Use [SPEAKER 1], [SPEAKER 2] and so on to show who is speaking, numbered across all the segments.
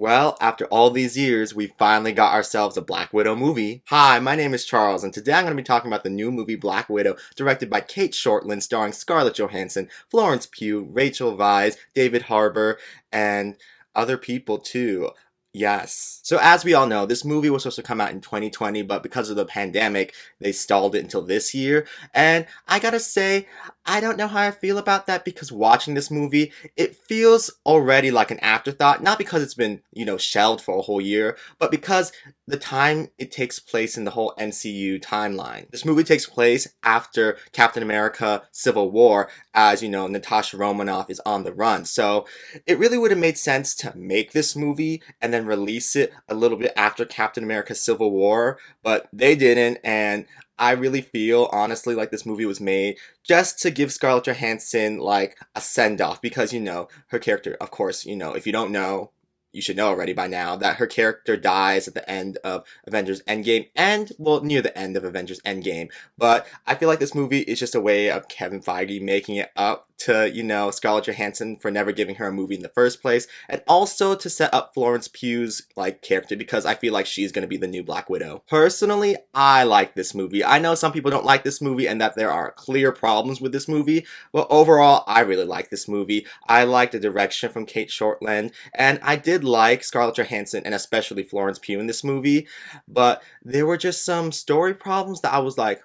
[SPEAKER 1] Well, after all these years, we finally got ourselves a Black Widow movie. Hi, my name is Charles, and today I'm going to be talking about the new movie Black Widow, directed by Kate Shortland, starring Scarlett Johansson, Florence Pugh, Rachel Weisz, David Harbour, and other people too. Yes. So as we all know, this movie was supposed to come out in 2020, but because of the pandemic, they stalled it until this year. And I gotta say, I don't know how I feel about that because watching this movie, it feels already like an afterthought. Not because it's been, shelved for a whole year, but because the time it takes place in the whole MCU timeline. This movie takes place after Captain America Civil War, as Natasha Romanoff is on the run. So it really would have made sense to make this movie and then release it a little bit after Captain America Civil War, but they didn't, and I really feel, honestly, like this movie was made just to give Scarlett Johansson, like, a send-off, because, her character, of course, if you don't know, you should know already by now, that her character dies at the end of Avengers Endgame, and, well, near the end of Avengers Endgame, but I feel like this movie is just a way of Kevin Feige making it up to, Scarlett Johansson for never giving her a movie in the first place, and also to set up Florence Pugh's, character, because I feel like she's gonna be the new Black Widow. Personally, I like this movie. I know some people don't like this movie and that there are clear problems with this movie, but overall, I really like this movie. I like the direction from Kate Shortland, and I did like Scarlett Johansson and especially Florence Pugh in this movie, but there were just some story problems that I was like,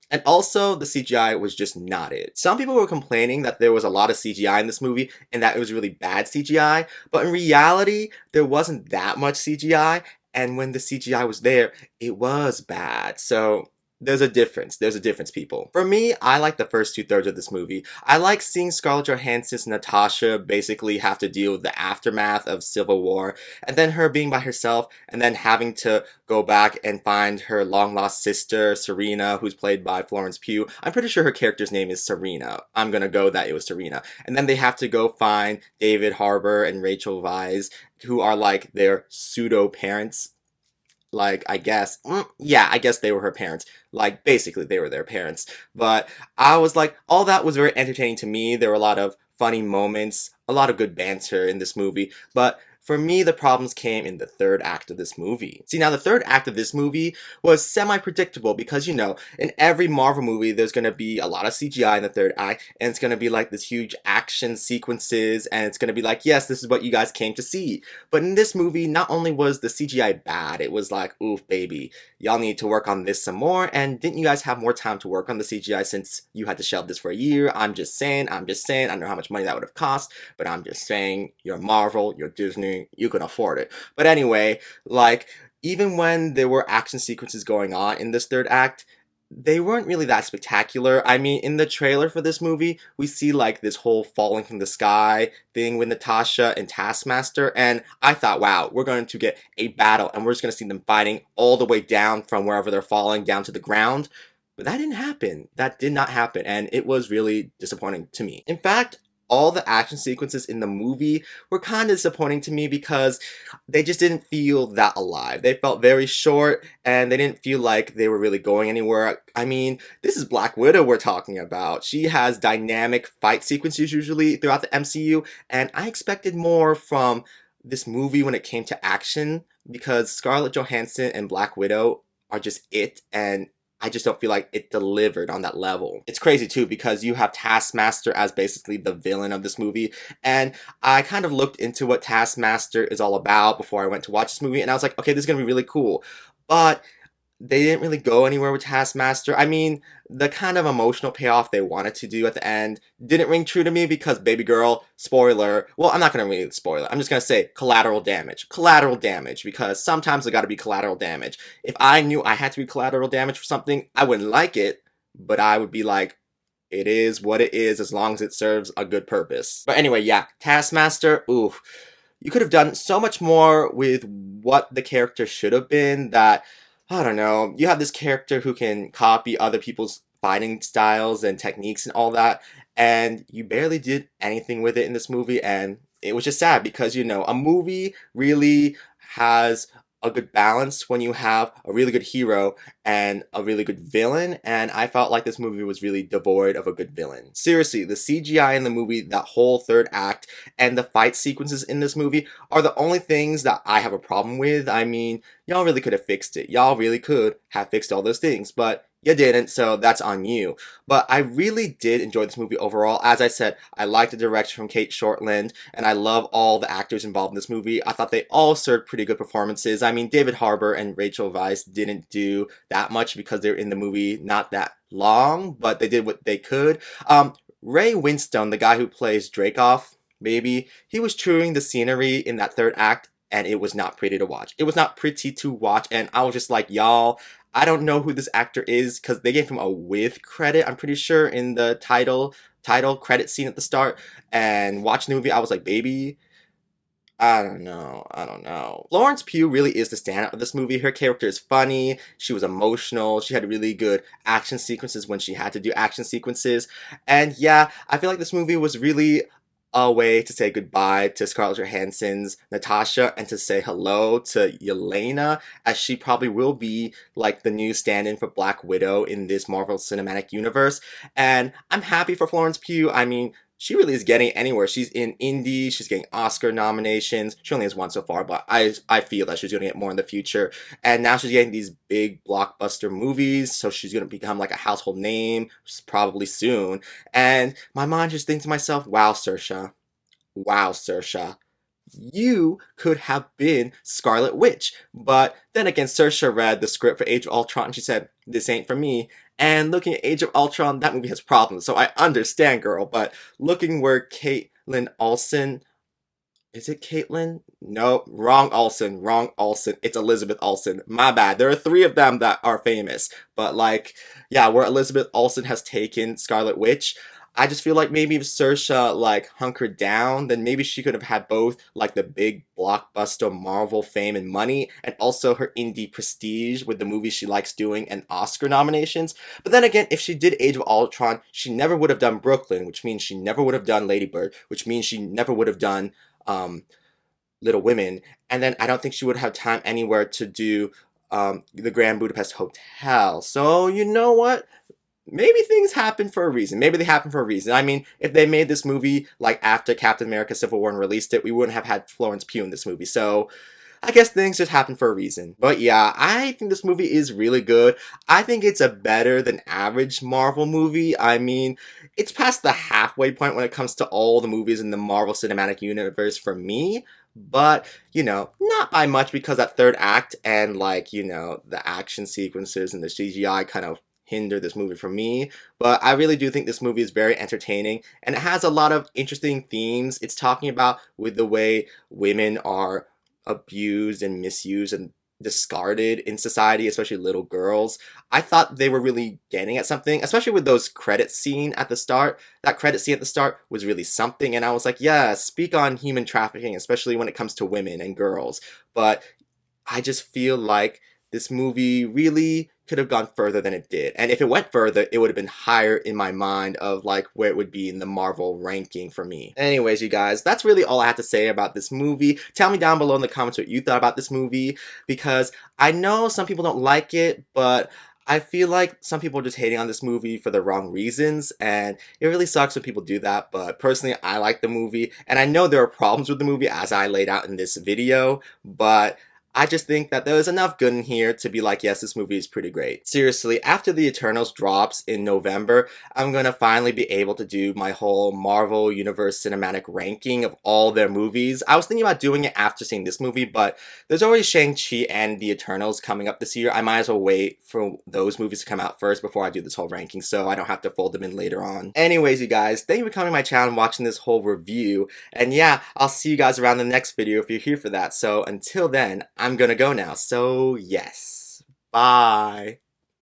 [SPEAKER 1] And also, the CGI was just not it. Some people were complaining that there was a lot of CGI in this movie and that it was really bad CGI, but in reality, there wasn't that much CGI, and when the CGI was there, it was bad. So there's a difference. There's a difference, people. For me, I like the first two-thirds of this movie. I like seeing Scarlett Johansson's Natasha basically have to deal with the aftermath of Civil War, and then her being by herself, and then having to go back and find her long-lost sister, Serena, who's played by Florence Pugh. I'm pretty sure her character's name is Serena. I'm gonna go that it was Serena. And then they have to go find David Harbour and Rachel Weisz, who are like their pseudo-parents. I guess, yeah, I guess they were her parents. Basically, they were their parents. But I was like, all that was very entertaining to me. There were a lot of funny moments, a lot of good banter in this movie. But for me, the problems came in the third act of this movie. See, now the third act of this movie was semi-predictable because, in every Marvel movie, there's going to be a lot of CGI in the third act, and it's going to be like this huge action sequences, and it's going to be like, yes, this is what you guys came to see. But in this movie, not only was the CGI bad, it was like, oof, baby, y'all need to work on this some more, and didn't you guys have more time to work on the CGI since you had to shelve this for a year? I'm just saying, I don't know how much money that would have cost, but I'm just saying, you're Marvel, you're Disney, you can afford it. But anyway, even when there were action sequences going on in this third act, they weren't really that spectacular. I mean, in the trailer for this movie, we see this whole falling from the sky thing with Natasha and Taskmaster, and I thought, wow, we're going to get a battle, and we're just going to see them fighting all the way down from wherever they're falling down to the ground. But that didn't happen. That did not happen, and it was really disappointing to me. In fact, all the action sequences in the movie were kind of disappointing to me because they just didn't feel that alive. They felt very short, and they didn't feel like they were really going anywhere. I mean, this is Black Widow we're talking about. She has dynamic fight sequences usually throughout the MCU, and I expected more from this movie when it came to action because Scarlett Johansson and Black Widow are just it, and I just don't feel like it delivered on that level. It's crazy too because you have Taskmaster as basically the villain of this movie, and I kind of looked into what Taskmaster is all about before I went to watch this movie, and I was like, okay, this is gonna be really cool. But they didn't really go anywhere with Taskmaster. I mean, the kind of emotional payoff they wanted to do at the end didn't ring true to me because, baby girl, spoiler, well, I'm not going to really spoil it. I'm just going to say collateral damage. Collateral damage, because sometimes there got to be collateral damage. If I knew I had to be collateral damage for something, I wouldn't like it, but I would be like, it is what it is as long as it serves a good purpose. But anyway, yeah, Taskmaster, ooh, you could have done so much more with what the character should have been that, I don't know, you have this character who can copy other people's fighting styles and techniques and all that, and you barely did anything with it in this movie, and it was just sad because, a movie really has a good balance when you have a really good hero and a really good villain, and I felt like this movie was really devoid of a good villain. Seriously, the CGI in the movie, that whole third act, and the fight sequences in this movie are the only things that I have a problem with. I mean, y'all really could have fixed it. Y'all really could have fixed all those things, but you didn't, so that's on you. But I really did enjoy this movie overall. As I said, I liked the direction from Kate Shortland, and I love all the actors involved in this movie. I thought they all served pretty good performances. I mean, David Harbour and Rachel Weisz didn't do that much because they're in the movie not that long, but they did what they could. Ray Winstone, the guy who plays Dreykov, maybe, he was chewing the scenery in that third act, and it was not pretty to watch. It was not pretty to watch, and I was just like, y'all, I don't know who this actor is because they gave him a with credit, I'm pretty sure, in the title credit scene at the start. And watching the movie, I was like, baby, I don't know. I don't know. Florence Pugh really is the standout of this movie. Her character is funny. She was emotional. She had really good action sequences when she had to do action sequences. And yeah, I feel like this movie was really a way to say goodbye to Scarlett Johansson's Natasha and to say hello to Yelena, as she probably will be like the new stand-in for Black Widow in this Marvel Cinematic Universe. And I'm happy for Florence Pugh. I mean, she really is getting anywhere. She's in indie, she's getting Oscar nominations. She only has one so far, but I feel that she's going to get more in the future. And now she's getting these big blockbuster movies, so she's going to become like a household name probably soon. And my mind just thinks to myself, wow, Saoirse. Wow, Saoirse. You could have been Scarlet Witch. But then again, Saoirse read the script for Age of Ultron and she said, this ain't for me. And looking at Age of Ultron, that movie has problems, so I understand, girl. But looking where Caitlin Olsen, is it Caitlin? No, wrong Olsen, wrong Olsen. It's Elizabeth Olsen. My bad. There are three of them that are famous. But like, yeah, where Elizabeth Olsen has taken Scarlet Witch, I just feel like maybe if Saoirse like hunkered down, then maybe she could have had both like the big blockbuster Marvel fame and money, and also her indie prestige with the movies she likes doing and Oscar nominations. But then again, if she did Age of Ultron, she never would have done Brooklyn, which means she never would have done Lady Bird, which means she never would have done Little Women, and then I don't think she would have time anywhere to do the Grand Budapest Hotel. So you know what? Maybe things happen for a reason. Maybe they happen for a reason. I mean, if they made this movie like after Captain America Civil War and released it, we wouldn't have had Florence Pugh in this movie. So I guess things just happen for a reason. But yeah, I think this movie is really good. I think it's a better than average Marvel movie. I mean, it's past the halfway point when it comes to all the movies in the Marvel Cinematic Universe for me. But, you know, not by much, because that third act and like, you know, the action sequences and the CGI kind of hinder this movie for me. But I really do think this movie is very entertaining, and it has a lot of interesting themes it's talking about with the way women are abused and misused and discarded in society, especially little girls. I thought they were really getting at something, especially with those credit scene at the start. That credit scene at the start was really something, and I was like, yeah, speak on human trafficking, especially when it comes to women and girls. But I just feel like this movie really could have gone further than it did. And if it went further, it would have been higher in my mind of like where it would be in the Marvel ranking for me. Anyways, you guys, that's really all I have to say about this movie. Tell me down below in the comments what you thought about this movie, because I know some people don't like it, but I feel like some people are just hating on this movie for the wrong reasons, and it really sucks when people do that. But personally, I like the movie, and I know there are problems with the movie as I laid out in this video, but I just think that there was enough good in here to be like, yes, this movie is pretty great. Seriously, after the Eternals drops in November, I'm gonna finally be able to do my whole Marvel Universe cinematic ranking of all their movies. I was thinking about doing it after seeing this movie, but there's already Shang-Chi and the Eternals coming up this year. I might as well wait for those movies to come out first before I do this whole ranking, so I don't have to fold them in later on. Anyways, you guys, thank you for coming to my channel and watching this whole review. And yeah, I'll see you guys around the next video if you're here for that. So until then, I'm gonna go now. So yes, bye.